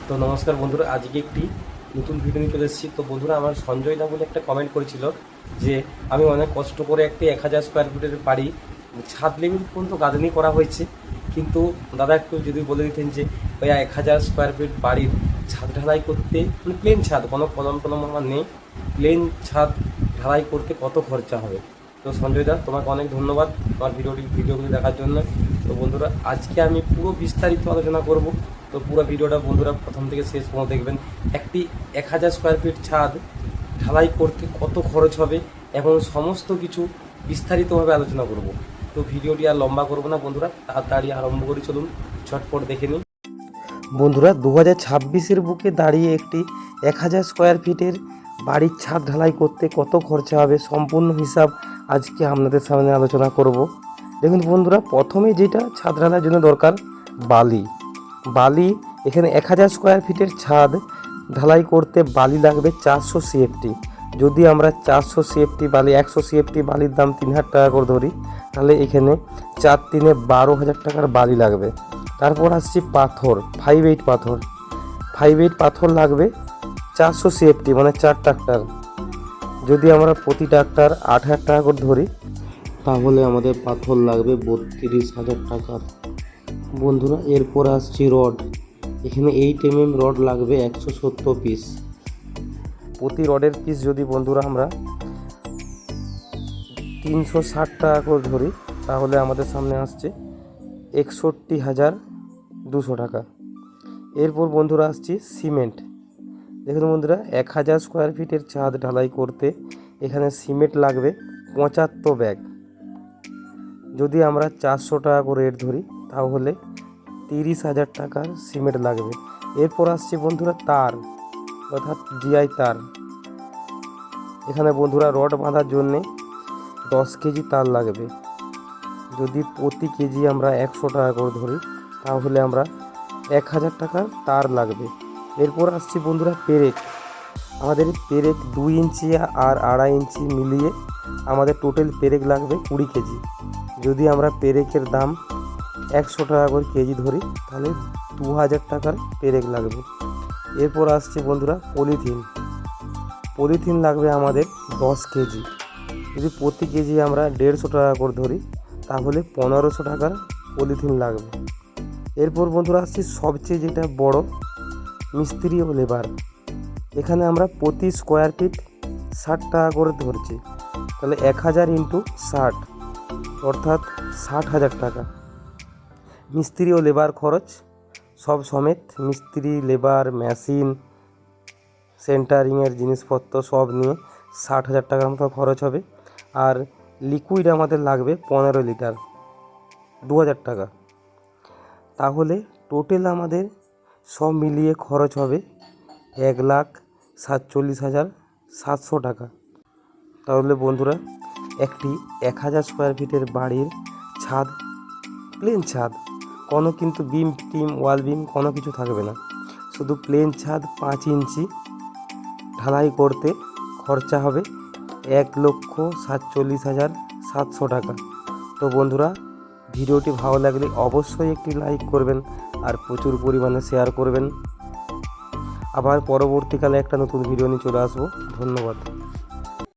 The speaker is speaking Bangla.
তো নমস্কার বন্ধুরা, আজকে একটি নতুন ভিডিও নিয়ে চলে এসেছি। তো বন্ধুরা, আমার সঞ্জয় দা বলে একটা কমেন্ট করেছিল যে আমি অনেক কষ্ট করে একটি 1000 স্কোয়ার ফিটের বাড়ি ছাদ লেভেল পর্যন্ত গার্ডেনিং করা হয়েছে, কিন্তু দাদা একটু যদি বলে দিতেন যে ওই 1000 স্কোয়ার ফিট বাড়ির ছাদ ঢালাই করতে, মানে প্লেন ছাদ, কোনো কলম টলম আমার নেই, প্লেন ছাদ ঢালাই করতে কত খরচা হবে। তো সঞ্জয় দা, তোমাকে অনেক ধন্যবাদ আমার ভিডিওগুলি দেখার জন্য। তো বন্ধুরা, আজকে আমি পুরো বিস্তারিত আলোচনা করব। তো পুরো ভিডিওটা বন্ধুরা প্রথম থেকে শেষ পর্যন্ত দেখবেন। একটি 1000 স্কোয়ার ফিট ছাদ ঢালাই করতে কত খরচ হবে এবং সমস্ত কিছু বিস্তারিতভাবে আলোচনা করব। তো ভিডিওটি আর লম্বা করব না বন্ধুরা, তাড়াতাড়ি আরম্ভ করি, চলুন ঝটপট দেখে নিই। বন্ধুরা, 2026-এর বুকে দাঁড়িয়ে একটি 1000 স্কোয়ার ফিটের বাড়ির ছাদ ঢালাই করতে কত খরচা হবে সম্পূর্ণ হিসাব আজকে আপনাদের সামনে আলোচনা করব। দেখুন বন্ধুরা, প্রথমে যেটা ছাদ ঢালাইয়ের জন্য দরকার, বালি। এখানে 1000 স্কোয়ার ফিটের ছাদ ঢালাই করতে বালি লাগবে 400 সিএফটি। যদি আমরা 400 সিএফটি বালি, 100 সিএফটি বালির দাম 3000 টাকা করে ধরি, তাহলে এখানে 4 3 12,000 টাকার বালি লাগবে। তারপর আসছি পাথর, 5/8 পাথর। 5/8 পাথর লাগবে 400 সিএফটি, মানে 4 ট্রাক্টর। যদি আমরা প্রতি ট্রাক্টর 8,000 টাকা করে ধরি, তাহলে আমাদের পাথর লাগবে 32,000 টাকার। বন্ধুরা, এরপর আসছি রড। এখানে 8 mm রড লাগবে 170 পিস। প্রতি রডের পিস যদি বন্ধুরা আমরা 360 টাকা করে ধরি, তাহলে আমাদের সামনে আসছে 61,200 টাকা। এরপর বন্ধুরা আসছি সিমেন্ট। দেখুন বন্ধুরা, 1000 স্কোয়ার ফিটের ছাদ ঢালাই করতে এখানে সিমেন্ট লাগবে 75 ব্যাগ। যদি আমরা 400 টাকা করে রেট ধরি, তাহলে 30,000 টাকার সিমেন্ট লাগবে। এরপর আসছে বন্ধুরা তার, অর্থাৎ জিআই তার। এখানে বন্ধুরা রড বাঁধার জন্যে 10 কেজি তার লাগবে। যদি প্রতি কেজি আমরা 100 টাকা করে ধরি, তাহলে আমরা 1000 টাকার তার লাগবে। এরপর আসছি বন্ধুরা পেরেক। আমাদের পেরেক 2 ইঞ্চি আর 2.5 ইঞ্চি মিলিয়ে আমাদের টোটাল পেরেক লাগবে 20 কেজি। যদি আমরা পেরেকের দাম 100 টাকা করে কেজি ধরি, তাহলে 2000 টাকার পেরেক লাগবে। এরপর আসছে বন্ধুরা পলিথিন লাগবে আমাদের 10 কেজি। যদি প্রতি কেজি আমরা 150 টাকা করে ধরি, তাহলে 1500 টাকার পলিথিন লাগবে। এরপর বন্ধুরা আসছি সবচেয়ে যেটা বড়, মিস্ত্রি ও লেবার। এখানে আমরা প্রতি স্কোয়ার ফিট 60 টাকা করে ধরছি, তাহলে 1000 × 60, অর্থাৎ 60,000 টাকা। মিস্ত্রি ও লেবার খরচ সব সমেত, মিস্ত্রি, লেবার, মেশিন, সেন্টারিংয়ের জিনিসপত্র সব নিয়ে 60,000 টাকার মতো খরচ হবে। আর লিকুইড আমাদের লাগবে 15 লিটার, 2000 টাকা। তাহলে টোটাল আমাদের সব মিলিয়ে খরচ হবে 1,47,700 টাকা। তাহলে বন্ধুরা, একটি 1000 স্কোয়ার ফিটের বাড়ির ছাদ, প্লেন ছাদ, কোনো কিন্তু বিম টিম, ওয়াল বিম কোনো কিছু থাকবে না, শুধু প্লেন ছাদ 5 ইঞ্চি ঢালাই করতে খরচা হবে 1,47,700 টাকা। তো বন্ধুরা, ভিডিওটি ভালো লাগলে অবশ্যই একটি লাইক করবেন আর প্রচুর পরিমাণে শেয়ার করবেন। আবার পরবর্তীকালে একটা নতুন ভিডিও নিয়ে চলে আসবো। ধন্যবাদ।